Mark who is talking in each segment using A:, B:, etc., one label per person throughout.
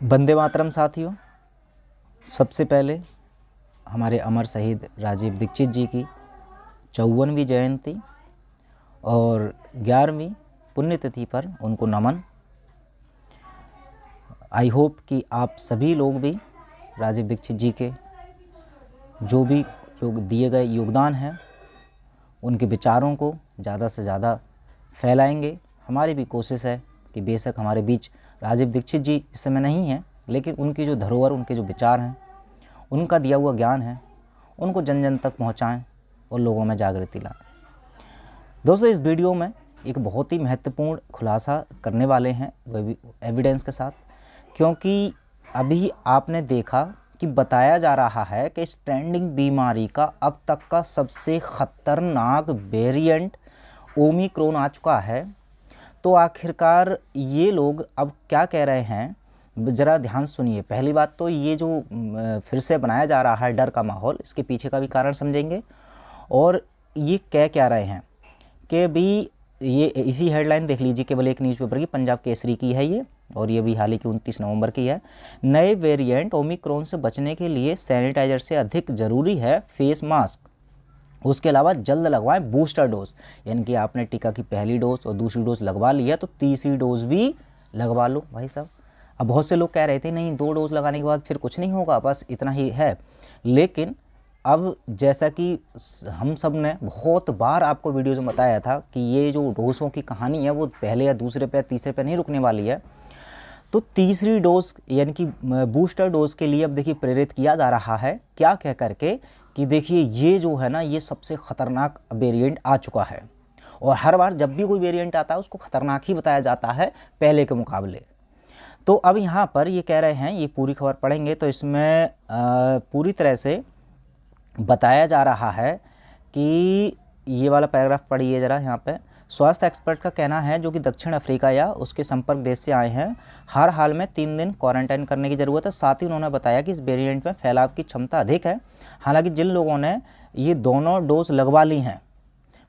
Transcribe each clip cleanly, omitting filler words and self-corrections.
A: वंदे मातरम साथियों। सबसे पहले हमारे अमर शहीद राजीव दीक्षित जी की 54वीं जयंती और 11वीं पुण्यतिथि पर उनको नमन। आई होप कि आप सभी लोग भी राजीव दीक्षित जी के जो भी दिए गए योगदान हैं उनके विचारों को ज़्यादा से ज़्यादा फैलाएंगे। हमारी भी कोशिश है कि बेशक हमारे बीच राजीव दीक्षित जी इस समय नहीं हैं, लेकिन उनकी जो धरोहर, उनके जो विचार हैं, उनका दिया हुआ ज्ञान है, उनको जन जन तक पहुंचाएं और लोगों में जागृति लाएं। दोस्तों, इस वीडियो में एक बहुत ही महत्वपूर्ण खुलासा करने वाले हैं, वह भी एविडेंस के साथ, क्योंकि अभी आपने देखा कि बताया जा रहा है कि इस ट्रेंडिंग बीमारी का अब तक का सबसे ख़तरनाक वेरिएंट ओमिक्रॉन आ चुका है। तो आखिरकार ये लोग अब क्या कह रहे हैं, ज़रा ध्यान सुनिए। पहली बात तो ये जो फिर से बनाया जा रहा है डर का माहौल, इसके पीछे का भी कारण समझेंगे। और ये कह क्या रहे हैं कि भी ये इसी हेडलाइन देख लीजिए, केवल एक न्यूज़पेपर की, पंजाब केसरी की है ये, और ये भी हाल ही की 29 नवंबर की है। नए वेरिएंट ओमिक्रॉन से बचने के लिए सैनिटाइजर से अधिक ज़रूरी है फेस मास्क। उसके अलावा जल्द लगवाएं बूस्टर डोज, यानी कि आपने टीका की पहली डोज और दूसरी डोज लगवा ली है तो तीसरी डोज भी लगवा लो भाई साहब। अब बहुत से लोग कह रहे थे नहीं 2 डोज लगाने के बाद फिर कुछ नहीं होगा, बस इतना ही है। लेकिन अब जैसा कि हम सब ने बहुत बार आपको वीडियोज़ में बताया था कि ये जो डोज़ों की कहानी है वो पहले या दूसरे पे तीसरे पे नहीं रुकने वाली है। तो तीसरी डोज यानी कि बूस्टर डोज के लिए अब देखिए प्रेरित किया जा रहा है, क्या कह करके कि देखिए ये जो है ना, ये सबसे ख़तरनाक वेरिएंट आ चुका है। और हर बार जब भी कोई वेरिएंट आता है उसको ख़तरनाक ही बताया जाता है पहले के मुकाबले। तो अब यहाँ पर ये कह रहे हैं, ये पूरी खबर पढ़ेंगे तो इसमें पूरी तरह से बताया जा रहा है कि ये वाला पैराग्राफ पढ़िए ज़रा। यहाँ पे स्वास्थ्य एक्सपर्ट का कहना है जो कि दक्षिण अफ्रीका या उसके संपर्क देश से आए हैं, हर हाल में 3 दिन क्वारंटाइन करने की ज़रूरत है। साथ ही उन्होंने बताया कि इस वेरिएंट में फैलाव की क्षमता अधिक है। हालांकि जिन लोगों ने ये दोनों डोज लगवा ली हैं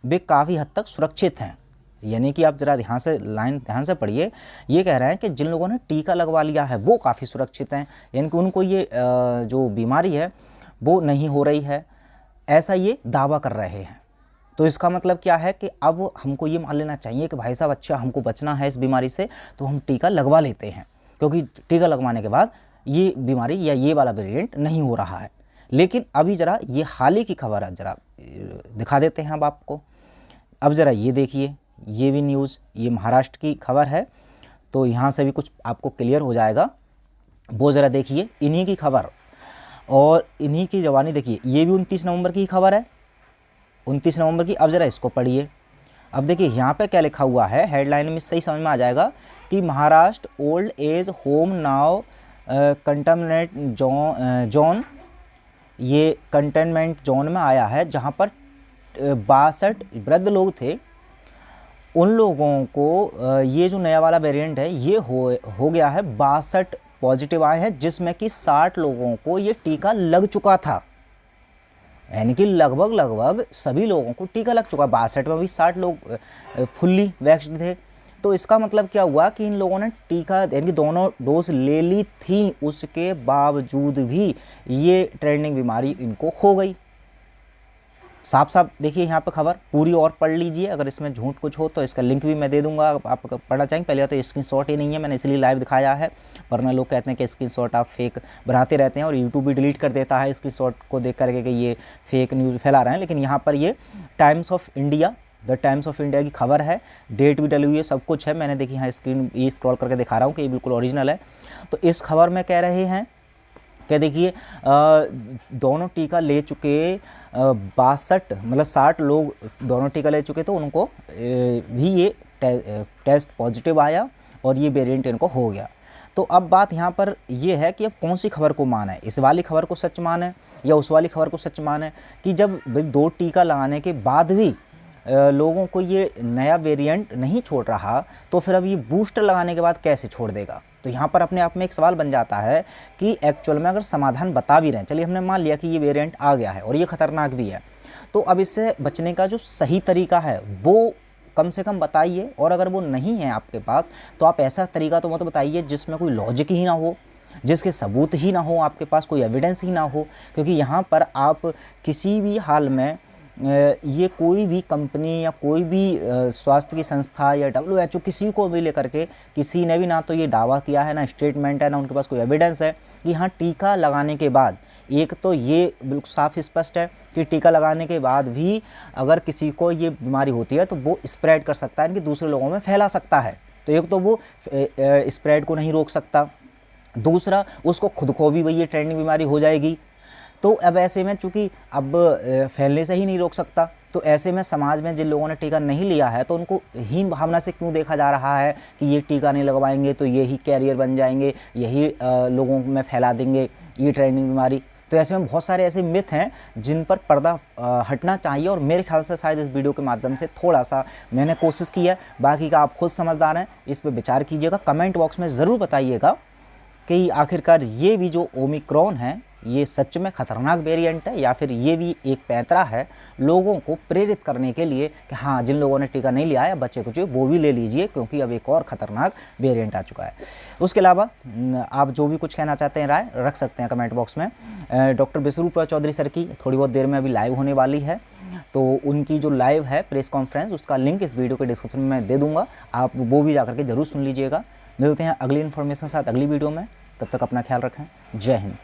A: वे काफ़ी हद तक सुरक्षित हैं। यानी कि आप ज़रा ध्यान से पढ़िए। ये कह रहे हैं कि जिन लोगों ने टीका लगवा लिया है वो काफ़ी सुरक्षित हैं, यानी कि उनको ये जो बीमारी है वो नहीं हो रही है, ऐसा ये दावा कर रहे हैं। तो इसका मतलब क्या है कि अब हमको ये मान लेना चाहिए कि भाई साहब अच्छा हमको बचना है इस बीमारी से तो हम टीका लगवा लेते हैं, क्योंकि टीका लगवाने के बाद ये बीमारी या ये वाला वेरिएंट नहीं हो रहा है। लेकिन अभी ज़रा ये हाल ही की खबर है, ज़रा दिखा देते हैं अब आपको। अब ज़रा ये देखिए, ये भी न्यूज़, ये महाराष्ट्र की खबर है, तो यहाँ से भी कुछ आपको क्लियर हो जाएगा। वो ज़रा देखिए, इन्हीं की खबर और इन्हीं की जवानी देखिए। ये भी 29 नवंबर की खबर है, 29 नवंबर की। अब ज़रा इसको पढ़िए। अब देखिए यहाँ पे क्या लिखा हुआ है, हेडलाइन में सही समझ में आ जाएगा कि Maharashtra old age home now containment zone, ये कंटेनमेंट जोन में आया है, जहाँ पर 62 वृद्ध लोग थे। उन लोगों को ये जो नया वाला वेरिएंट है ये हो गया है, 62 पॉजिटिव आए हैं, जिसमें कि 60 लोगों को ये टीका लग चुका था। यानी कि लगभग सभी लोगों को टीका लग चुका। 62 में भी 60 लोग फुल्ली वैक्सीन थे। तो इसका मतलब क्या हुआ कि इन लोगों ने टीका यानी कि दोनों डोज ले ली थी, उसके बावजूद भी ये ट्रेंडिंग बीमारी इनको हो गई। साफ साफ देखिए यहाँ पे खबर पूरी और पढ़ लीजिए। अगर इसमें झूठ कुछ हो तो इसका लिंक भी मैं दे दूंगा, आप पढ़ना चाहेंगे। पहले तो स्क्रीनशॉट ही नहीं है, मैंने इसलिए लाइव दिखाया है, वरना लोग कहते हैं कि स्क्रीनशॉट आप फेक बनाते रहते हैं और यूट्यूब भी डिलीट कर देता है स्क्रीनशॉट को देख करके कि ये फेक न्यूज़ फैला रहे हैं। लेकिन यहाँ पर ये times of India, the times of India की खबर है, डेट भी डली हुई है, सब कुछ है। मैंने देखिए यहाँ स्क्रीन ये स्क्रॉल करके दिखा रहा हूँ कि ये बिल्कुल ओरिजिनल है। तो इस खबर में कह रहे हैं क्या, देखिए दोनों टीका ले चुके 62 मतलब 60 लोग दोनों टीका ले चुके, तो उनको भी ये टेस्ट पॉजिटिव आया और ये वेरिएंट इनको हो गया। तो अब बात यहाँ पर ये है कि अब कौन सी खबर को माने, इस वाली खबर को सच माने या उस वाली खबर को सच माने कि जब 2 टीका लगाने के बाद भी लोगों को ये नया वेरिएंट नहीं छोड़ रहा, तो फिर अब ये बूस्टर लगाने के बाद कैसे छोड़ देगा। तो यहाँ पर अपने आप में एक सवाल बन जाता है कि एक्चुअल में अगर समाधान बता भी रहे हैं, चलिए हमने मान लिया कि ये वेरिएंट आ गया है और ये ख़तरनाक भी है, तो अब इससे बचने का जो सही तरीका है वो कम से कम बताइए। और अगर वो नहीं है आपके पास तो आप ऐसा तरीका तो मत बताइए जिसमें कोई लॉजिक ही ना हो, जिसके सबूत ही ना हो, आपके पास कोई एविडेंस ही ना हो। क्योंकि यहाँ पर आप किसी भी हाल में ये कोई भी कंपनी या कोई भी स्वास्थ्य की संस्था या WHO किसी को भी लेकर के किसी ने भी ना तो ये दावा किया है, ना स्टेटमेंट है, ना उनके पास कोई एविडेंस है कि हाँ टीका लगाने के बाद, एक तो ये बिल्कुल साफ स्पष्ट है कि टीका लगाने के बाद भी अगर किसी को ये बीमारी होती है तो वो स्प्रेड कर सकता है, कि दूसरे लोगों में फैला सकता है। तो एक तो वो स्प्रेड को नहीं रोक सकता, दूसरा उसको खुद को भी वही ये ट्रेंडिंग बीमारी हो जाएगी। तो अब ऐसे में चूँकि अब फैलने से ही नहीं रोक सकता, तो ऐसे में समाज में जिन लोगों ने टीका नहीं लिया है तो उनको हीन भावना से क्यों देखा जा रहा है कि ये टीका नहीं लगवाएंगे तो यही कैरियर बन जाएंगे, यही लोगों में फैला देंगे ये ट्रेंडिंग बीमारी। तो ऐसे में बहुत सारे ऐसे मिथ हैं जिन पर पर्दा हटना चाहिए, और मेरे ख्याल से शायद इस वीडियो के माध्यम से थोड़ा सा मैंने कोशिश की है। बाकी का आप खुद समझदार हैं, इस पर विचार कीजिएगा। कमेंट बॉक्स में ज़रूर बताइएगा कि आखिरकार ये भी जो ओमिक्रॉन है ये सच में ख़तरनाक वेरिएंट है, या फिर ये भी एक पैंतरा है लोगों को प्रेरित करने के लिए कि हाँ जिन लोगों ने टीका नहीं लिया है बच्चे कुछ वो भी ले लीजिए, क्योंकि अब एक और ख़तरनाक वेरिएंट आ चुका है। उसके अलावा आप जो भी कुछ कहना चाहते हैं राय रख सकते हैं कमेंट बॉक्स में। डॉक्टर विश्वरूप चौधरी सर की थोड़ी बहुत देर में अभी लाइव होने वाली है, तो उनकी जो लाइव है प्रेस कॉन्फ्रेंस, उसका लिंक इस वीडियो के डिस्क्रिप्शन में दे दूँगा, आप वो भी जाकर के ज़रूर सुन लीजिएगा। मिलते हैं अगली इन्फॉर्मेशन के साथ अगली वीडियो में, तब तक अपना ख्याल रखें। जय हिंद।